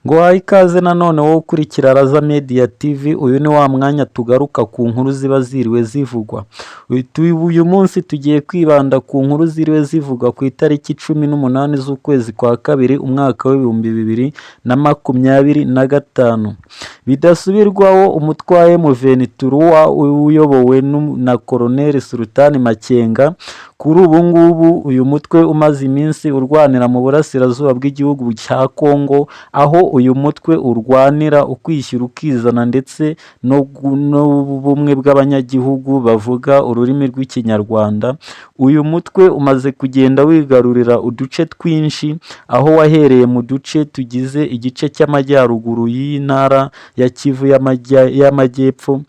Ngo wahe ikaze nanone wowe ukurikira Raza Media TV, uyu ni wa mwanya tugaruka ku nkuru ziba ziriwe zivugwa. Uyu munsi tugiye kwibanda ku nkuru ziriwe zivugwa ku itariki 18 z'ukwezi kwa kabiri umwaka w'ibihumbi 2025. Bidasubirwaho umutwe wa M23 uyobowe na Colonel Sultan Makenga. Kuri ubu ngubu uyu mutwe umaze iminsi urwanira mu burasirazuba bw'igihugu cya Kongo, aho uyu mutwe urwanira ukwishyira ukizana ndetse n'ubumwe bw'abanyagihugu bavuga ururimi rw'ikinyarwanda. Uyu mutwe umaze kugenda wigarurira uduce twinshi, aho wahereye mu duce tugize igice cy'amajyaruguru y'intara ya Kivu y'amajyepfo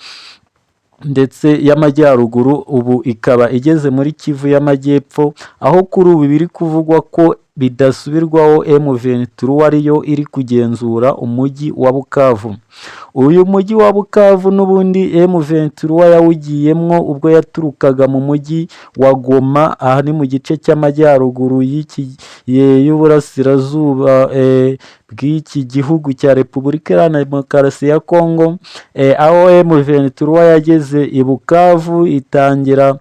ndetse y'amajyaruguru, ubu ikaba igeze muri Kivu y'amajyepfo, aho kuri ubu biri kuvugwa ko bidasubirwaho M23 ariyo iri kugenzura umujyi wa Bukavu. Uyu mujyi wa Bukavu n'ubundi M23 yawugiyemwo ubwo yaturukaga mu mujyi wa Goma, aha ni mu gice cy'amajyaruguru y'uburasirazuba bw'iki gihugu cya Repubulika Iharanira Demokarasi ya Kongo, aho M23 yageze i Bukavu itangira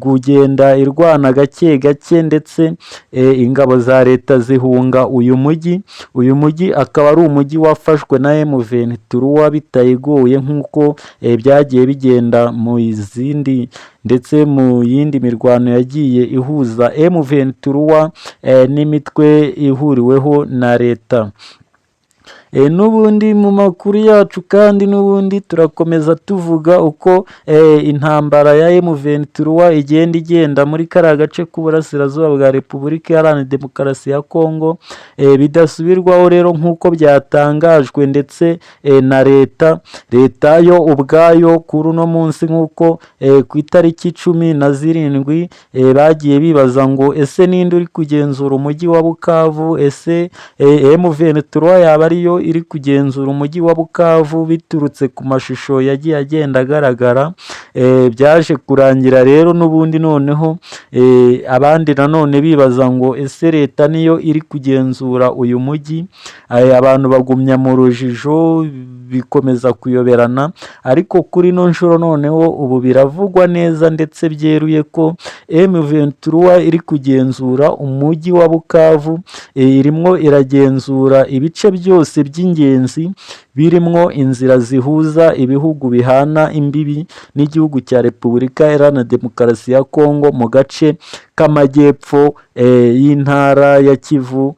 kugenda irwana gake gake, ndetse ingabo za leta zihunga uyu mujyi. Uyu mujyi akaba ari umujyi wafashwe na M23 bitayigoye nk'uko byagiye bigenda mu izindi ndetse mu yindi mirwano yagiye ihuza M23 n'imitwe ihuriweho na leta. N'ubundi mu makuru yacu kandi n'ubundi turakomeza tuvuga uko intambara ya M23 igenda muri kariya gace k'uburasirazuba bwa Repubulika Iharanira Demokarasi ya Kongo. Bidasubirwaho rero nk'uko byatangajwe ndetse na leta yo ubwayo kuri uno munsi, nk'uko ku itariki 17 bagiye bibaza ngo ese ninde uri kugenzura umujyi wa Bukavu? Ese M23 yaba ariyo iri kugenzura umujyi wa Bukavu? Biturutse ku mashusho yagiye agenda agaragara, byaje kurangira rero n'ubundi noneho abandi nanone bibaza ngo ese leta niyo iri kugenzura uyu mujyi. Abantu bagumya mu rujijo, bikomeza kuyoberana, ariko kuri no nshuro noneho ubu biravugwa neza ndetse byeruye ko M23 iri kugenzura umujyi wa Bukavu. Irimo iragenzura ibice byose by'ingenzi birimwo inzira zihuza ibihugu bihana imbibi n'igihugu cya Repubulika Iharanira Demokarasi ya Kongo mu gace k'amajyepfo y'intara ya Kivu.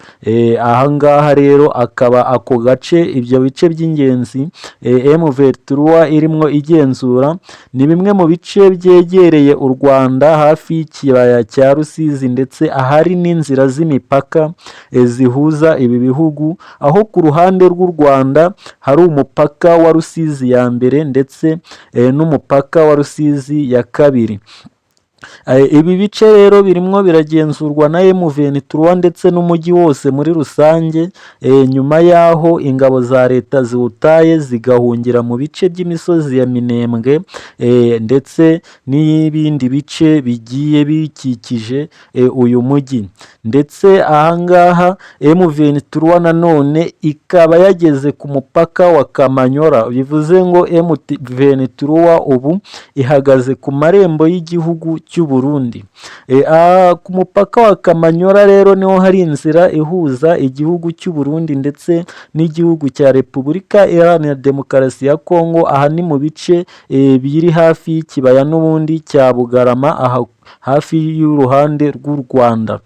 Ahangaha rero akaba ako gace, ibyo bice by'ingenzi M23 irimo igenzura ni bimwe mu bice byegereye u Rwanda hafi y'ikibaya cya Rusizi, ndetse ahari n'inzira z'imipaka zihuza ibi bihugu, aho ku ruhande rw'u Rwanda hari umupaka wa Rusizi ya mbere ndetse n'umupaka wa Rusizi ya kabiri. Ibi bice rero birimo biragenzurwa na M23 ndetse n'umujyi wose muri rusange, nyuma y'aho ingabo za leta ziwutaye zigahungira mu bice by'imisozi ya Minembwe ndetse n'ibindi bice bigiye bikikije uyu mujyi. Ndetse ahangaha M23 nanone ikaba yageze ku mupaka wa Kamanyola, bivuze ngo M23 ubu ihagaze ku marembo y'igihugu cy'u Burundi. Ku mupaka wa Kamanyola rero niho hari inzira ihuza igihugu cy'u Burundi ndetse n'igihugu cya Repubulika Iharanira Demokarasi ya Kongo. Aha ni mu bice biri hafi y'ikibaya n'ubundi cya Bugarama, aha hafi y'uruhande rw'u Rwanda.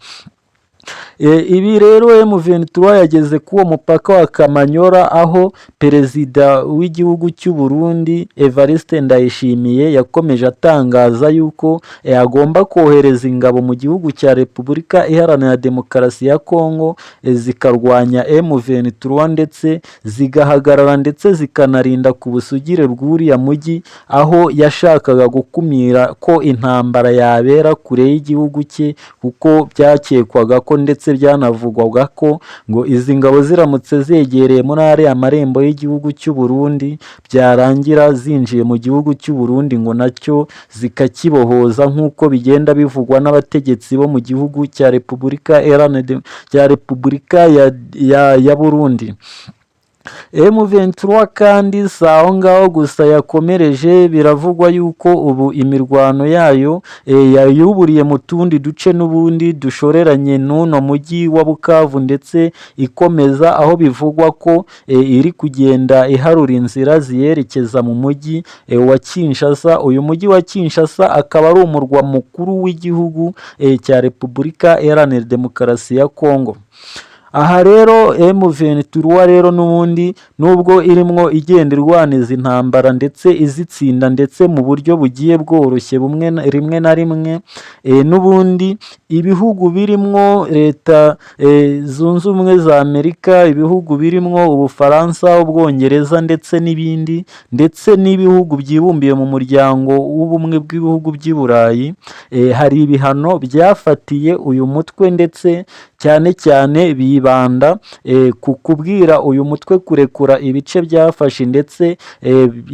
Ibi rero M23 yageze ku uwo mupaka wa Kamanyola, aho perezida w'igihugu cy'u Burundi Evariste Ndayishimiye yakomeje atangaza yuko agomba kohereza ingabo mu gihugu cya Repubulika Iharanira Demokarasi ya Kongo zikarwanya M23 ndetse zigahagarara ndetse zikanarinda ku busugire bw'uriya mujyi, aho yashakaga gukumira ko intambara yabera kure y'igihugu cye, kuko byakekwaga ko ndetse byanavugwaga ko ngo izi ngabo ziramutse zegereye muri ariya marembo y'igihugu cy'u Burundi, byarangira zinjiye mu gihugu cy'u Burundi ngo nacyo zikakibohoza, nk'uko bigenda bivugwa n'abategetsi bo mu gihugu cya Repubulika ya Burundi. M23 kandi si aho ngaho gusa yakomereje, biravugwa yuko ubu imirwano yayo yayuburiye mu tundi duce n'ubundi dushoreranye n'uno mujyi wa Bukavu, ndetse ikomeza aho bivugwa ko iri kugenda iharura inzira ziyerekeza mu mujyi wa Kinshasa. Uyu mujyi wa Kinshasa akaba ari umurwa mukuru w'igihugu cya Repubulika Iharanira Demokarasi ya Kongo. Aha rero M23 rero n'ubundi nubwo irimwo igenda irwaniza intambara ndetse izitsinda ndetse mu buryo bugiye bworoshye rimwe na rimwe, n'ubundi ibihugu birimwo leta zunze ubumwe za Amerika, ibihugu birimwo Ubufaransa, Ubwongereza ndetse n'ibindi, ndetse n'ibihugu byibumbiye mu muryango w'ubumwe bw'ibihugu by'i Burayi, hari ibihano byafatiye uyu mutwe, ndetse cyane cyane bibanda ku kubwira uyu mutwe kurekura ibice byafashe, ndetse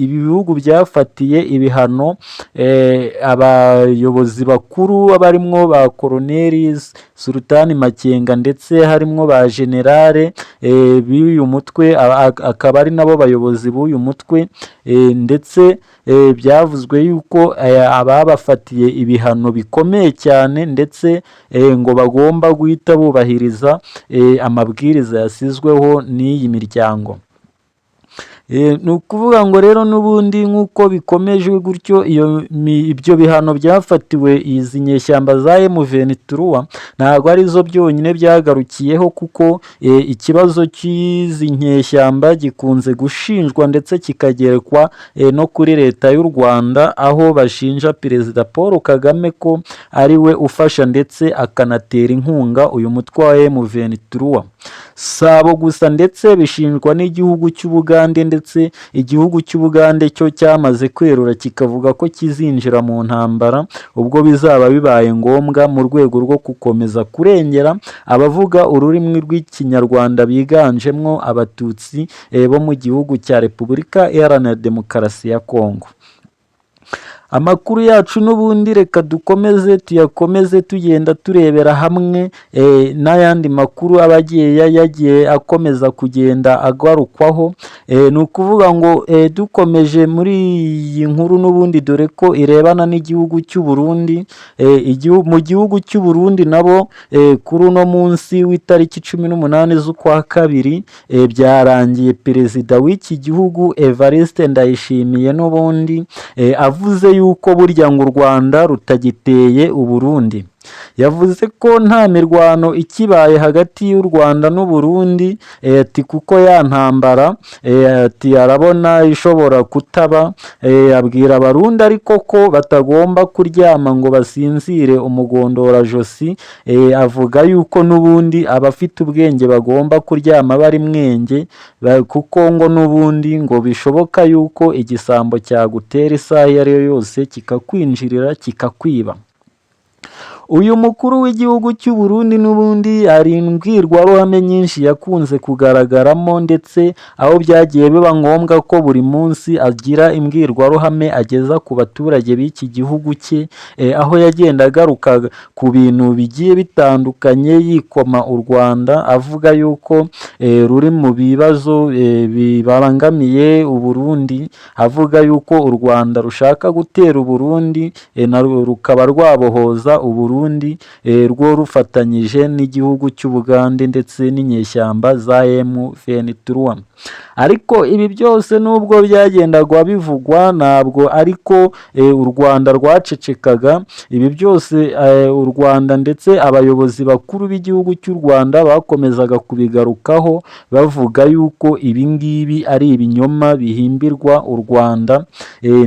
ibi bihugu byafatiye ibihano abayobozi bakuru barimwo ba Koloneli Sultani Makenga, ndetse harimwo ba generale b'uyu mutwe, akaba ari nabo bayobozi b'uyu mutwe, ndetse byavuzwe yuko ababafatiye ibihano bikomeye cyane, ndetse ngo bagomba guhita bubahiriza amabwiriza yasizweho n'iyi miryango. Ni ukuvuga ngo rero n'ubundi nk'uko bikomeje gutyo, ibyo bihano byafatiwe izi nyeshyamba za M23 ntabwo ari zo byonyine byagarukiyeho, kuko ikibazo cy'izi nyeshyamba gikunze gushinjwa ndetse kikagerekwa no kuri leta y'u Rwanda, aho bashinja Perezida Paul Kagame ko ari we ufasha ndetse akanatera inkunga uyu mutwe wa M23. Sabo gusa, ndetse bishinjwa n'igihugu cy'Ubugande, ndetse igihugu cy'Ubugande cyo cyamaze kwerura kikavuga ko kizinjira mu ntambara ubwo bizaba bibaye ngombwa, mu rwego rwo gukomeza kurengera abavuga ururimi rw'Ikinyarwanda biganjemwo Abatutsi bo mu gihugu cya Repubulika Iharanira Demokarasi ya Kongo. Amakuru yacu n'ubundi reka dukomeze tuyakomeze tugenda turebera hamwe n'ayandi makuru aba yagiye akomeza kugenda agarukwaho. Ni ukuvuga ngo dukomeje muri iyi nkuru n'ubundi, dore ko irebana n'igihugu cy'u Burundi. Mu gihugu cy'u Burundi nabo kuri uno munsi w'itariki 18 z'ukwa kabiri byarangiye perezida w'iki gihugu Evariste Ndayishimiye n'ubundi avuze yuko burya ngo u Rwanda rutagiteye u Burundi. Yavuze ko nta mirwano ikibaye hagati y'u Rwanda n'u Burundi, ati kuko ya ntambara ati arabona ishobora kutaba. Abwira Abarundi ariko ko batagomba kuryama ngo basinzire umugondora josi. Avuga yuko n'ubundi abafite ubwenge bagomba kuryama bari mwenge, kuko ngo n'ubundi ngo bishoboka yuko igisambo cyagutera isaha iyo ari yo yose kikakwinjirira kikakwiba. Uyu mukuru w'igihugu cy'u Burundi n'ubundi hari imbwirwaruhame nyinshi yakunze kugaragaramo, ndetse aho byagiye biba ngombwa ko buri munsi agira imbwirwaruhame ageza ku baturage b'iki gihugu cye, aho yagenda agaruka ku bintu bigiye bitandukanye yikoma u Rwanda, avuga yuko ruri mu bibazo bibangamiye u Burundi, avuga yuko u Rwanda rushaka gutera u Burundi rukaba rwabohoza u Burundi rwo rufatanyije n'igihugu cy'Ubugande ndetse n'inyeshyamba za M23. Ariko ibi byose nubwo byagendagwa bivugwa, ntabwo ariko u Rwanda rwacecekaga. Ibi byose u Rwanda ndetse abayobozi bakuru b'igihugu cy'u Rwanda bakomezaga kubigarukaho, bavuga yuko ibi ngibi ari ibinyoma bihimbirwa u Rwanda,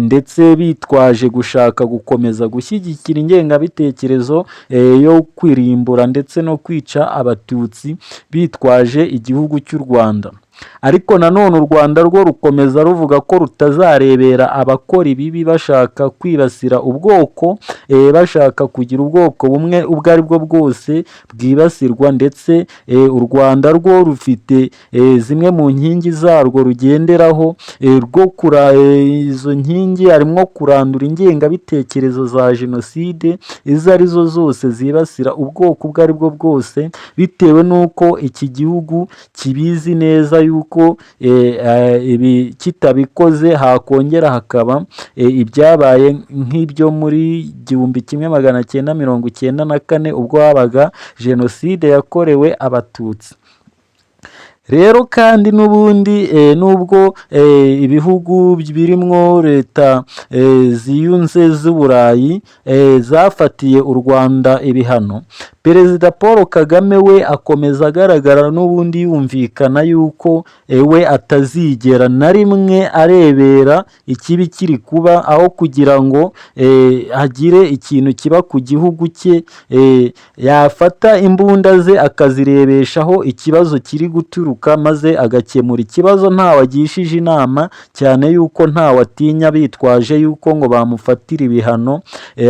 ndetse bitwaje gushaka gukomeza gushyigikira ingengabitekerezo yo kwirimbura ndetse no kwica Abatutsi bitwaje igihugu cy'u Rwanda. Ariko nanone u Rwanda rwo rukomeza ruvuga ko rutazarebera abakora ibibi bashaka kwibasira ubwoko, bashaka kugira ubwoko bumwe ubwo ari bwo bwose bwibasirwa, ndetse u Rwanda rwo rufite zimwe mu nkingi zarwo rugenderaho, izo nkingi harimo kurandura ingengabitekerezo za jenoside izo arizo zose zibasira ubwoko ubwo ari bwo bwose, bitewe n'uko iki gihugu kibizi neza yuko ibi kitabikoze hakongera hakaba ibyabaye nk'ibyo muri 1994 ubwo habaga jenoside yakorewe abatutsi. Rero kandi n'ubundi nubwo ibihugu birimwo leta ziyunze z'Uburayi zafatiye u Rwanda ibihano, Perezida Paul Kagame we akomeza agaragara n'ubundi yumvikana yuko we atazigera na rimwe arebera ikibi kiri kuba, aho kugira ngo hagire ikintu kiba ku gihugu cye, yafata imbunda ze akazirebeshaho ikibazo kiri guturuka maze agakemura ikibazo ntawagishije inama, cyane yuko ntawatinya bitwaje yuko ngo bamufatira ibihano,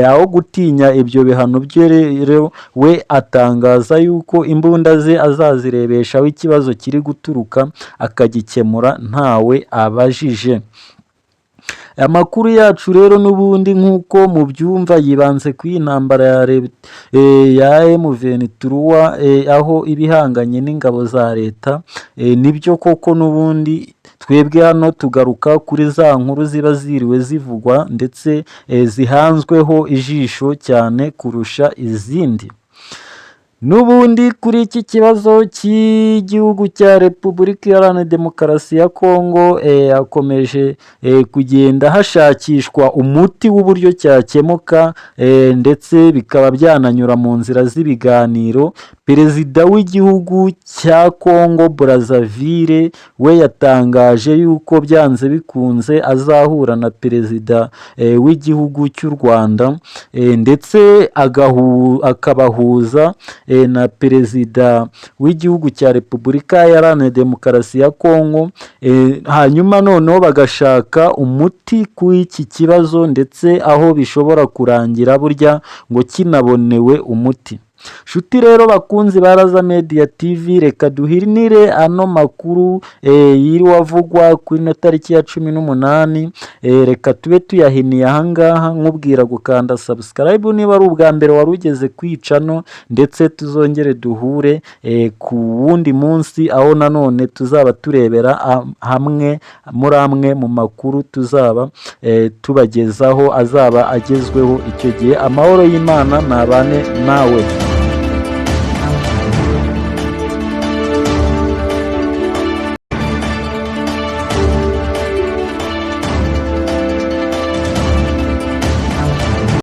aho gutinya ibyo bihano bye rero we atangaza yuko imbunda ze azazirebeshaho ikibazo kiri guturuka akagikemura ntawe abajije. Amakuru yacu rero n'ubundi nk'uko mubyumva yibanze ku intambara ya M23 aho ibihanganye n'ingabo za leta. Nibyo koko n'ubundi twebwe hano tugaruka kuri za nkuru ziba ziriwe zivugwa ndetse zihanzweho ijisho cyane kurusha izindi. N'ubundi kuri iki kibazo cy'igihugu cya Repubulika Iharanira Demokarasi ya Kongo hakomeje kugenda hashakishwa umuti w'uburyo cyakemuka, ndetse bikaba byananyura mu nzira z'ibiganiro. Perezida w'igihugu cya Kongo Brazzaville we yatangaje yuko byanze bikunze azahura na perezida w'igihugu cy'u Rwanda, ndetse akabahuza na perezida w'igihugu cya Repubulika Iharanira Demokarasi ya Kongo, hanyuma noneho bagashaka umuti ku iki kibazo, ndetse aho bishobora kurangira burya ngo kinabonewe umuti. Shuti rero bakunzi ba Raza Media TV, reka duhinire ano makuru yiriwe avugwa kuri no tariki ya 18, reka tube tuyahiniye ahangaha nkubwira gukanda subscribe niba ari ubwa mbere wari ugeze kwicano, ndetse tuzongere duhure ku wundi munsi aho nanone tuzaba turebera hamwe muri amwe mu makuru tuzaba tubagezaho azaba agezweho. Icyo gihe amahoro y'Imana nabane nawe.